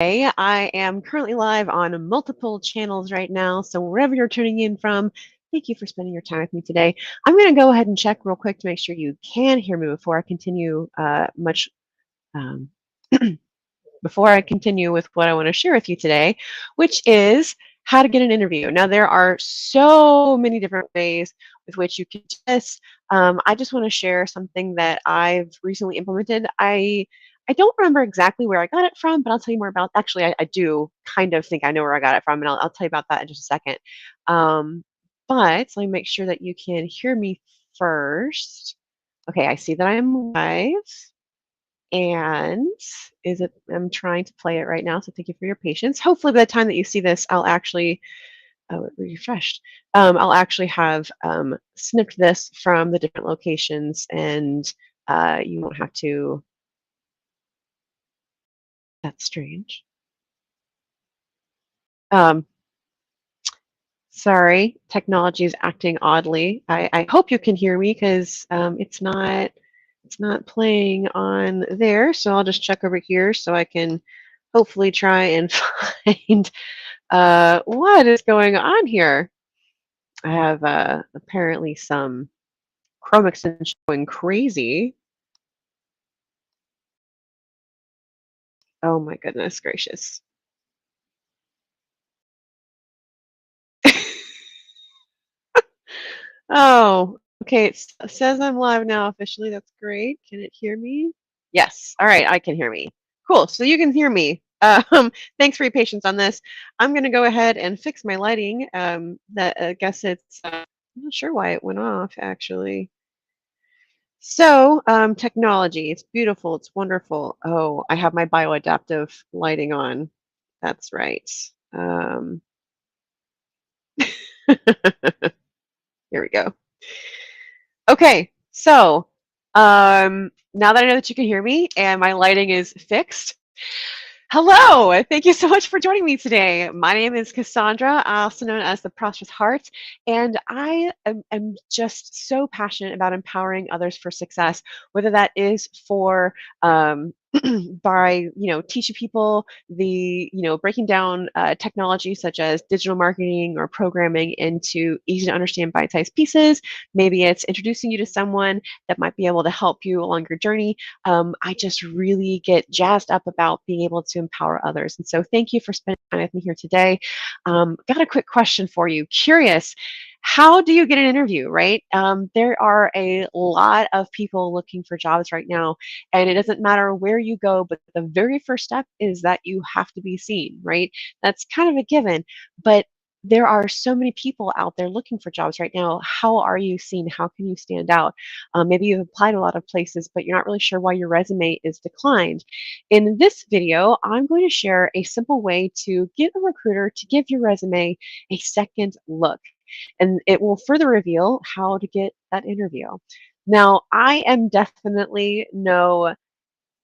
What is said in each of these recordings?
Hey, I am currently live on multiple channels right now, so wherever you're tuning in from, thank you for spending your time with me today. I'm going to go ahead and check real quick to make sure you can hear me before I continue um, before I continue with what I want to share with you today, which is how to get an interview. Now, there are so many different ways with which you can do this. I just want to share something that I've recently implemented. I don't remember exactly where I got it from, but I'll tell you more about. Actually, I do kind of think I know where I got it from, and I'll tell you about that in just a second. Um, but let me make sure that you can hear me first. Okay, I see that I'm live. And I'm trying to play it right now, so thank you for your patience. Hopefully, by the time that you see this, I'll actually, oh, it refreshed. I'll actually have snipped this from the different locations, and you won't have to. That's strange. Um, Sorry, technology is acting oddly. I hope you can hear me because it's not playing on there. So I'll just check over here so I can hopefully try and find what is going on here. I have apparently some Chrome extension going crazy. Oh my goodness gracious. Oh, okay. It says I'm live now officially. That's great. Can it hear me? Yes. All right. I can hear me. Cool. So you can hear me. Thanks for your patience on this. I'm going to go ahead and fix my lighting. That I guess I'm not sure why it went off actually. So, technology, it's beautiful, it's wonderful. Oh, I have my bioadaptive lighting on. That's right. Um, here we go. Okay, so now that I know that you can hear me and my lighting is fixed, hello, thank you so much for joining me today. My name is Cassandra, also known as the Prosperous Heart, and I am just so passionate about empowering others for success, whether that is for by teaching people breaking down technology such as digital marketing or programming into easy to understand bite-sized pieces. Maybe it's introducing you to someone that might be able to help you along your journey. I just really get jazzed up about being able to empower others. And so thank you for spending time with me here today. Got a quick question for you. Curious, how do you get an interview, right? There are a lot of people looking for jobs right now, and it doesn't matter where you go, but the very first step is that you have to be seen, right? That's kind of a given, but there are so many people out there looking for jobs right now. How are you seen? How can you stand out? Maybe you've applied a lot of places, but you're not really sure why your resume is declined. In this video, I'm going to share a simple way to get a recruiter to give your resume a second look, and it will further reveal how to get that interview. Now, I am definitely no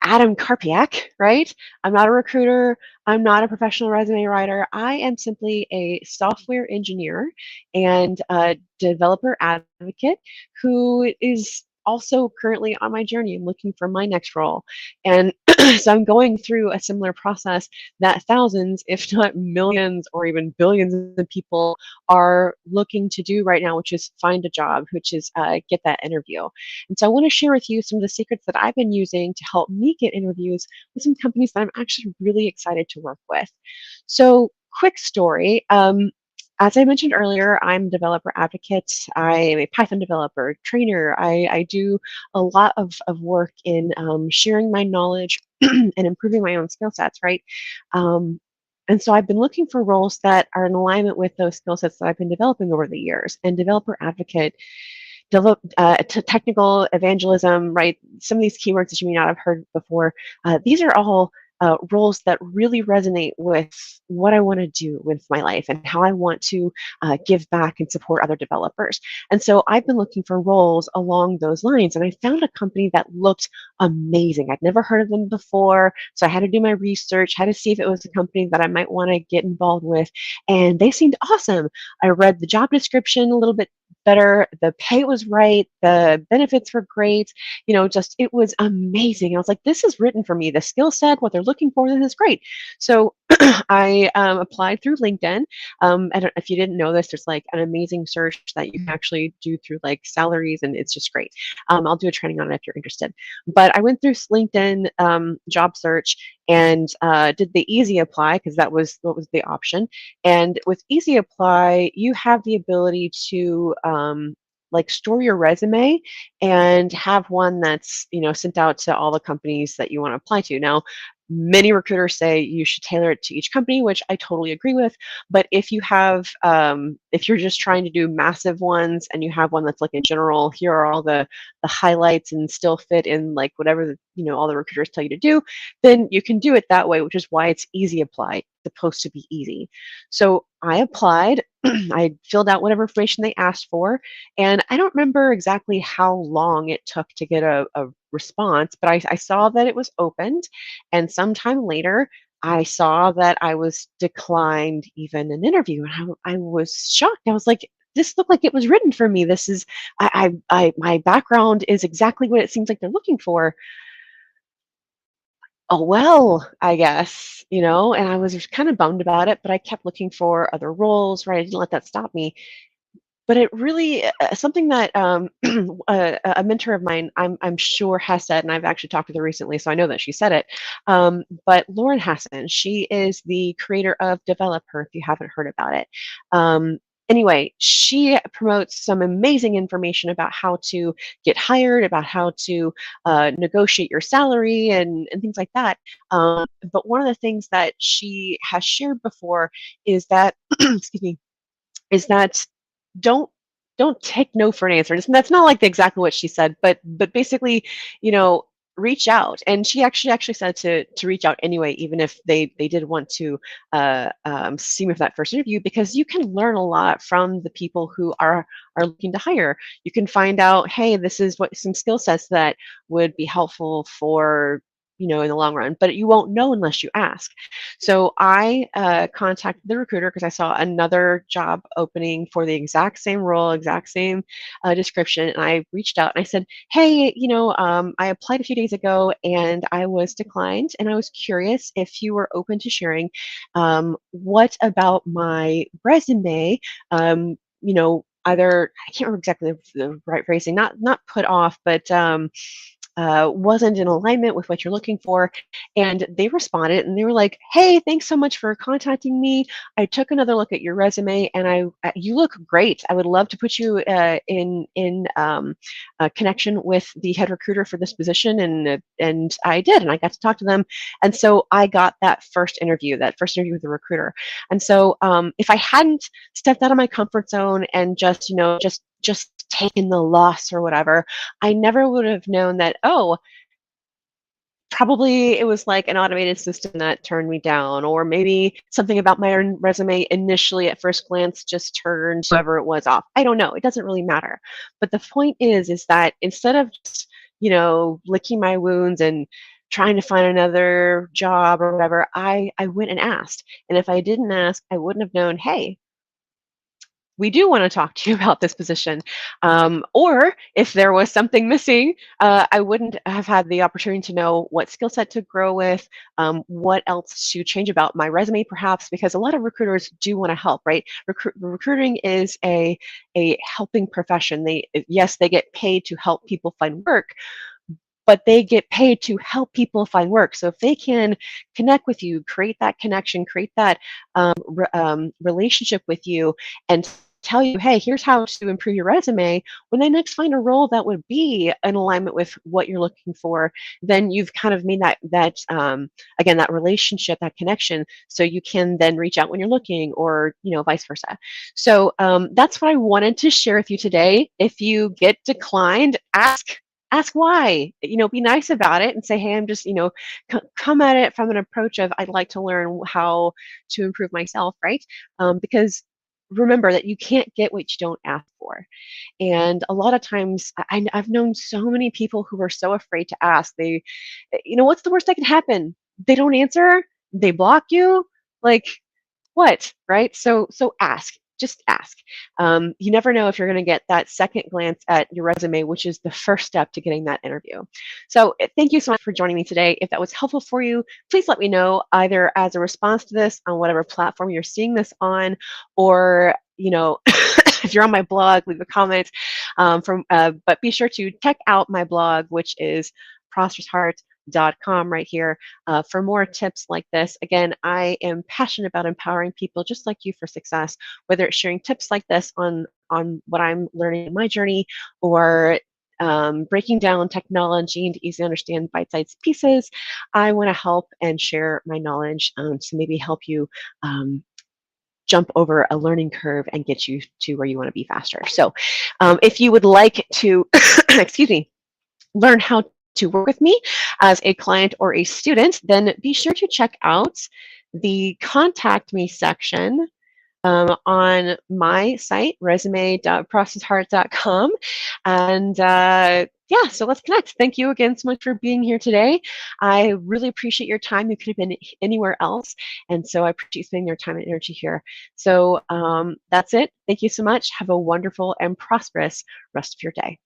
Adam Karpiak, right? I'm not a recruiter. I'm not a professional resume writer. I am simply a software engineer and a developer advocate who is also currently on my journey. I'm looking for my next role. And so I'm going through a similar process that thousands, if not millions or even billions of people are looking to do right now, which is find a job, which is get that interview. And so I want to share with you some of the secrets that I've been using to help me get interviews with some companies that I'm actually really excited to work with. So, quick story. As I mentioned earlier, I'm a developer advocate. I am a Python developer, trainer. I do a lot of work in sharing my knowledge and improving my own skill sets, right? Um, and so I've been looking for roles that are in alignment with those skill sets that I've been developing over the years. And developer advocate, technical evangelism, right? Some of these keywords that you may not have heard before, these are all roles that really resonate with what I want to do with my life and how I want to give back and support other developers. And so I've been looking for roles along those lines, and I found a company that looked amazing. I'd never heard of them before, so I had to do my research, had to see if it was a company that I might want to get involved with, and they seemed awesome. I read the job description a little bit better. The pay was right. The benefits were great. Just it was amazing. I was like, this is written for me. The skill set, what they're looking for, this is great. So I applied through LinkedIn. I don't, if you didn't know this, there's like an amazing search that you can actually do through like salaries, and it's just great. I'll do a training on it if you're interested. But I went through LinkedIn job search and did the easy apply because that was what was the option. And with easy apply, you have the ability to like store your resume and have one that's sent out to all the companies that you want to apply to. Now, many recruiters say you should tailor it to each company, which I totally agree with. But if you have, if you're just trying to do massive ones and you have one that's like in general, here are all the highlights and still fit in like whatever all the recruiters tell you to do, then you can do it that way, which is why it's easy apply. It's supposed to be easy. So I applied. I filled out whatever information they asked for, and I don't remember exactly how long it took to get a response, but I saw that it was opened, and sometime later, I saw that I was declined even an interview, and I was shocked. I was like, this looked like it was written for me. This is, my background is exactly what it seems like they're looking for. Oh, well, I guess, and I was just kind of bummed about it, but I kept looking for other roles, right? I didn't let that stop me. But it really, something that a mentor of mine, I'm sure has said, and I've actually talked with her recently, so I know that she said it. But Lauren Hassan, she is the creator of Developer, if you haven't heard about it. Anyway, she promotes some amazing information about how to get hired, about how to negotiate your salary, and things like that. But one of the things that she has shared before is that, excuse me, is that don't don't take no for an answer. And that's not like exactly what she said, but basically, you know, reach out. And she actually said to reach out anyway, even if they did want to see me for that first interview, because you can learn a lot from the people who are looking to hire. You can find out, hey, this is what some skill sets that would be helpful for in the long run, but you won't know unless you ask. So I contacted the recruiter because I saw another job opening for the exact same role, exact same description. And I reached out and I said, hey, I applied a few days ago and I was declined. And I was curious if you were open to sharing what about my resume, either, I can't remember exactly the right phrasing, not put off, but wasn't in alignment with what you're looking for. And they responded and they were like, hey, thanks so much for contacting me. I took another look at your resume and you look great. I would love to put you in connection with the head recruiter for this position. And I did, and I got to talk to them. And so I got that first interview with the recruiter. And so if I hadn't stepped out of my comfort zone and just taken the loss or whatever, I never would have known that, oh, probably it was like an automated system that turned me down, or maybe something about my own resume initially at first glance just turned whoever it was off. I don't know. It doesn't really matter. But the point is that instead of just, licking my wounds and trying to find another job or whatever, I went and asked. And if I didn't ask, I wouldn't have known, hey, we do want to talk to you about this position. Or if there was something missing, I wouldn't have had the opportunity to know what skill set to grow with, what else to change about my resume, perhaps, because a lot of recruiters do want to help, right? Recruiting is a helping profession. Yes, they get paid to help people find work, but they get paid to help people find work. So if they can connect with you, create that connection, create that relationship with you, and tell you, hey, here's how to improve your resume, when they next find a role that would be in alignment with what you're looking for, then you've kind of made that again, that relationship, that connection, so you can then reach out when you're looking, or vice versa. So that's what I wanted to share with you today. If you get declined, ask why. Be nice about it and say, hey, I'm just come at it from an approach of, I'd like to learn how to improve myself, right? Because remember that you can't get what you don't ask for. And a lot of times I've known so many people who are so afraid to ask. What's the worst that can happen? They don't answer, they block you, like, what, right? So ask. just ask. You never know if you're going to get that second glance at your resume, which is the first step to getting that interview. So thank you so much for joining me today. If that was helpful for you, please let me know either as a response to this on whatever platform you're seeing this on, or if you're on my blog, leave a comment. But be sure to check out my blog, which is prosperousheart.com right here for more tips like this. Again, I am passionate about empowering people just like you for success, whether it's sharing tips like this on what I'm learning in my journey, or breaking down technology into easy to understand bite-sized pieces. I want to help and share my knowledge to maybe help you jump over a learning curve and get you to where you want to be faster. So if you would like to, excuse me, learn how to work with me as a client or a student, then be sure to check out the Contact Me section on my site, resume.processheart.com. And yeah, so let's connect. Thank you again so much for being here today. I really appreciate your time. You could have been anywhere else. And so I appreciate you spending your time and energy here. So that's it. Thank you so much. Have a wonderful and prosperous rest of your day.